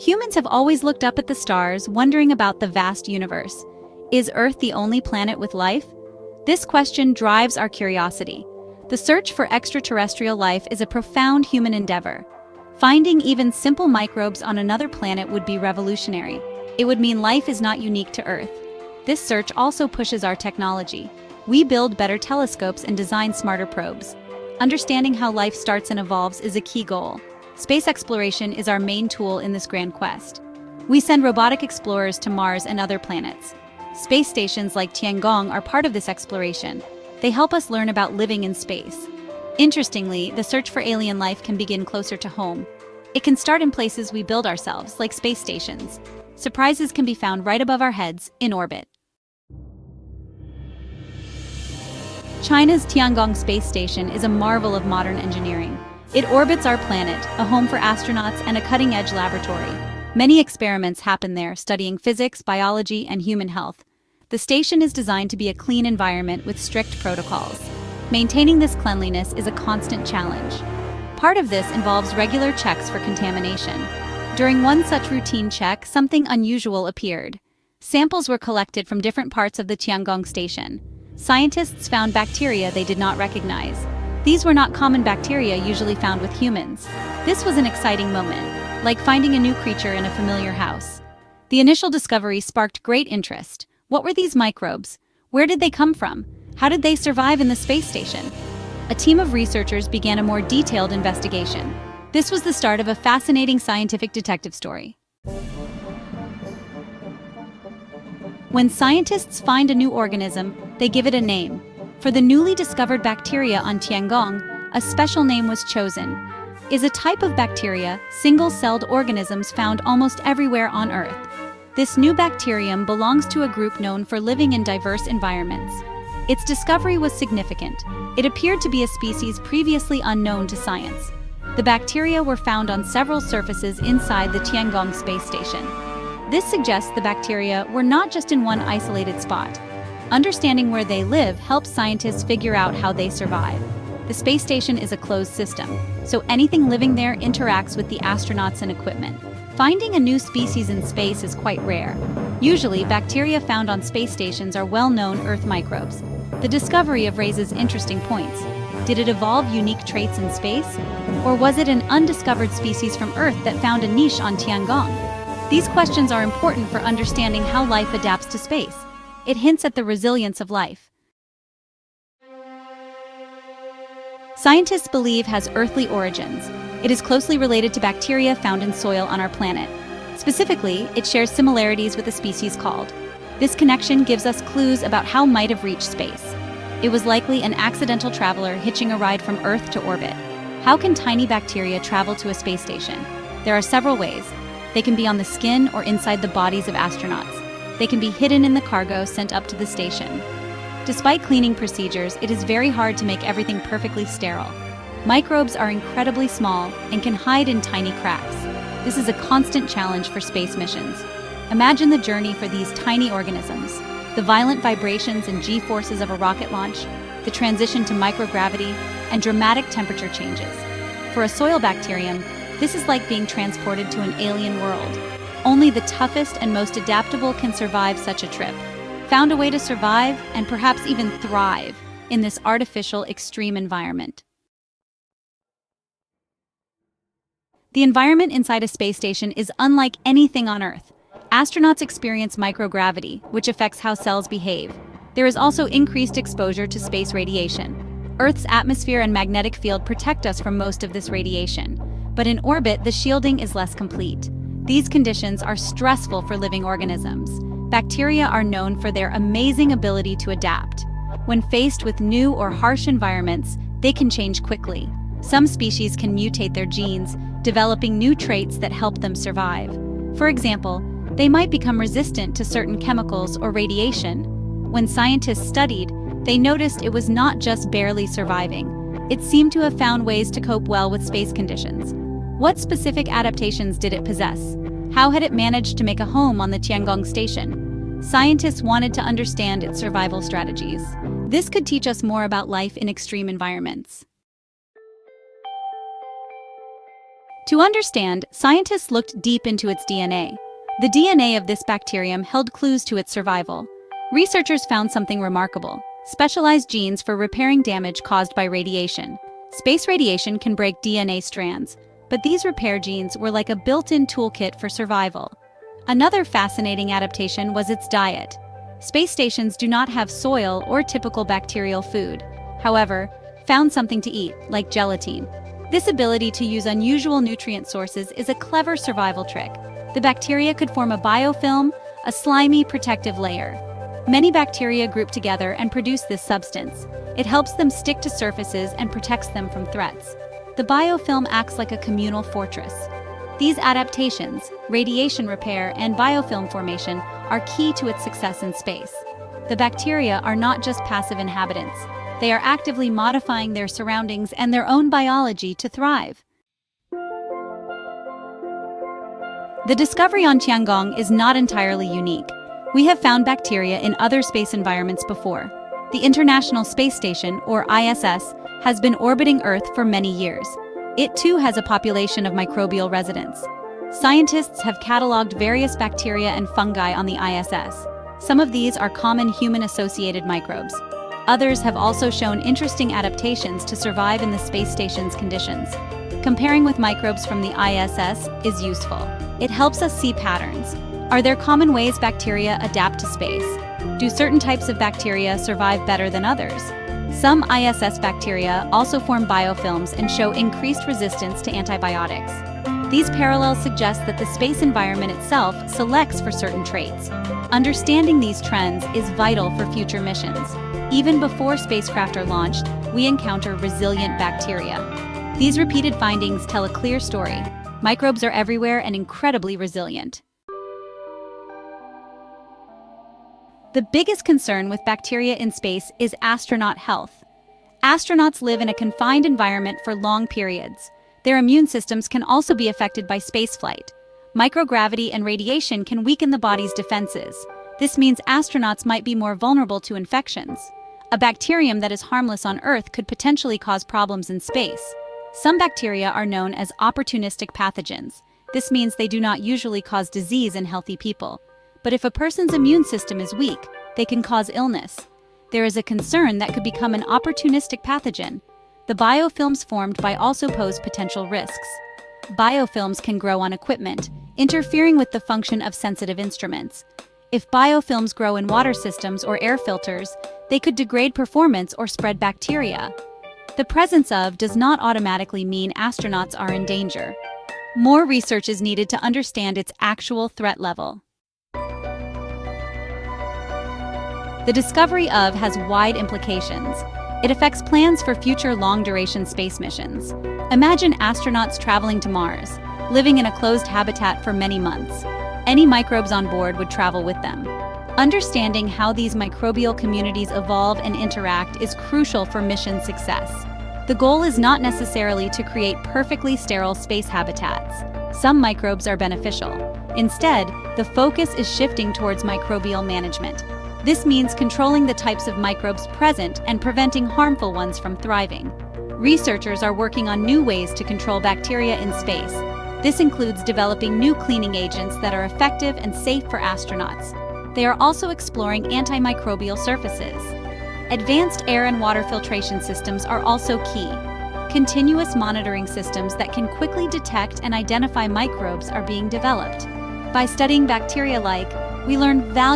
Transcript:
Humans have always looked up at the stars, wondering about the vast universe. Is Earth the only planet with life? This question drives our curiosity. The search for extraterrestrial life is a profound human endeavor. Finding even simple microbes on another planet would be revolutionary. It would mean life is not unique to Earth. This search also pushes our technology. We build better telescopes and design smarter probes. Understanding how life starts and evolves is a key goal. Space exploration is our main tool in this grand quest. We send robotic explorers to Mars and other planets. Space stations like Tiangong are part of this exploration. They help us learn about living in space. Interestingly, the search for alien life can begin closer to home. It can start in places we build ourselves, like space stations. Surprises can be found right above our heads, in orbit. China's Tiangong space station is a marvel of modern engineering. It orbits our planet, a home for astronauts and a cutting-edge laboratory. Many experiments happen there, studying physics, biology, and human health. The station is designed to be a clean environment with strict protocols. Maintaining this cleanliness is a constant challenge. Part of this involves regular checks for contamination. During one such routine check, something unusual appeared. Samples were collected from different parts of the Tiangong station. Scientists found bacteria they did not recognize. These were not common bacteria usually found with humans. This was an exciting moment, like finding a new creature in a familiar house. The initial discovery sparked great interest. What were these microbes? Where did they come from? How did they survive in the space station? A team of researchers began a more detailed investigation. This was the start of a fascinating scientific detective story. When scientists find a new organism, they give it a name. For the newly discovered bacteria on Tiangong, a special name was chosen. Is a type of bacteria, single-celled organisms found almost everywhere on Earth. This new bacterium belongs to a group known for living in diverse environments. Its discovery was significant. It appeared to be a species previously unknown to science. The bacteria were found on several surfaces inside the Tiangong space station. This suggests the bacteria were not just in one isolated spot. Understanding where they live helps scientists figure out how they survive. The space station is a closed system, so anything living there interacts with the astronauts and equipment. Finding a new species in space is quite rare. Usually, bacteria found on space stations are well-known Earth microbes. The discovery of raises interesting points. Did it evolve unique traits in space? Or was it an undiscovered species from Earth that found a niche on Tiangong? These questions are important for understanding how life adapts to space. It hints at the resilience of life. Scientists believe has earthly origins. It is closely related to bacteria found in soil on our planet. Specifically, it shares similarities with a species called. This connection gives us clues about how it might have reached space. It was likely an accidental traveler hitching a ride from Earth to orbit. How can tiny bacteria travel to a space station? There are several ways. They can be on the skin or inside the bodies of astronauts. They can be hidden in the cargo sent up to the station. Despite cleaning procedures, it is very hard to make everything perfectly sterile. Microbes are incredibly small and can hide in tiny cracks. This is a constant challenge for space missions. Imagine the journey for these tiny organisms, the violent vibrations and G-forces of a rocket launch, the transition to microgravity, and dramatic temperature changes. For a soil bacterium, this is like being transported to an alien world. Only the toughest and most adaptable can survive such a trip. Found a way to survive and perhaps even thrive in this artificial extreme environment. The environment inside a space station is unlike anything on Earth. Astronauts experience microgravity, which affects how cells behave. There is also increased exposure to space radiation. Earth's atmosphere and magnetic field protect us from most of this radiation. But in orbit, the shielding is less complete. These conditions are stressful for living organisms. Bacteria are known for their amazing ability to adapt. When faced with new or harsh environments, they can change quickly. Some species can mutate their genes, developing new traits that help them survive. For example, they might become resistant to certain chemicals or radiation. When scientists studied, they noticed it was not just barely surviving. It seemed to have found ways to cope well with space conditions. What specific adaptations did it possess? How had it managed to make a home on the Tiangong station? Scientists wanted to understand its survival strategies. This could teach us more about life in extreme environments. To understand, scientists looked deep into its DNA. The DNA of this bacterium held clues to its survival. Researchers found something remarkable: specialized genes for repairing damage caused by radiation. Space radiation can break DNA strands, but these repair genes were like a built-in toolkit for survival. Another fascinating adaptation was its diet. Space stations do not have soil or typical bacterial food. However, found something to eat, like gelatin. This ability to use unusual nutrient sources is a clever survival trick. The bacteria could form a biofilm, a slimy protective layer. Many bacteria group together and produce this substance. It helps them stick to surfaces and protects them from threats. The biofilm acts like a communal fortress. These adaptations, radiation repair, and biofilm formation are key to its success in space. The bacteria are not just passive inhabitants. They are actively modifying their surroundings and their own biology to thrive. The discovery on Tiangong is not entirely unique. We have found bacteria in other space environments before. The International Space Station, or ISS, has been orbiting Earth for many years. It too has a population of microbial residents. Scientists have cataloged various bacteria and fungi on the ISS. Some of these are common human-associated microbes. Others have also shown interesting adaptations to survive in the space station's conditions. Comparing with microbes from the ISS is useful. It helps us see patterns. Are there common ways bacteria adapt to space? Do certain types of bacteria survive better than others? Some ISS bacteria also form biofilms and show increased resistance to antibiotics. These parallels suggest that the space environment itself selects for certain traits. Understanding these trends is vital for future missions. Even before spacecraft are launched, we encounter resilient bacteria. These repeated findings tell a clear story. Microbes are everywhere and incredibly resilient. The biggest concern with bacteria in space is astronaut health. Astronauts live in a confined environment for long periods. Their immune systems can also be affected by spaceflight. Microgravity and radiation can weaken the body's defenses. This means astronauts might be more vulnerable to infections. A bacterium that is harmless on Earth could potentially cause problems in space. Some bacteria are known as opportunistic pathogens. This means they do not usually cause disease in healthy people. But if a person's immune system is weak, they can cause illness. There is a concern that could become an opportunistic pathogen. The biofilms formed might also pose potential risks. Biofilms can grow on equipment, interfering with the function of sensitive instruments. If biofilms grow in water systems or air filters, they could degrade performance or spread bacteria. The presence of does not automatically mean astronauts are in danger. More research is needed to understand its actual threat level. The discovery of has wide implications. It affects plans for future long-duration space missions. Imagine astronauts traveling to Mars, living in a closed habitat for many months. Any microbes on board would travel with them. Understanding how these microbial communities evolve and interact is crucial for mission success. The goal is not necessarily to create perfectly sterile space habitats. Some microbes are beneficial. Instead, the focus is shifting towards microbial management. This means controlling the types of microbes present and preventing harmful ones from thriving. Researchers are working on new ways to control bacteria in space. This includes developing new cleaning agents that are effective and safe for astronauts. They are also exploring antimicrobial surfaces. Advanced air and water filtration systems are also key. Continuous monitoring systems that can quickly detect and identify microbes are being developed. By studying bacteria-like, we learn valuable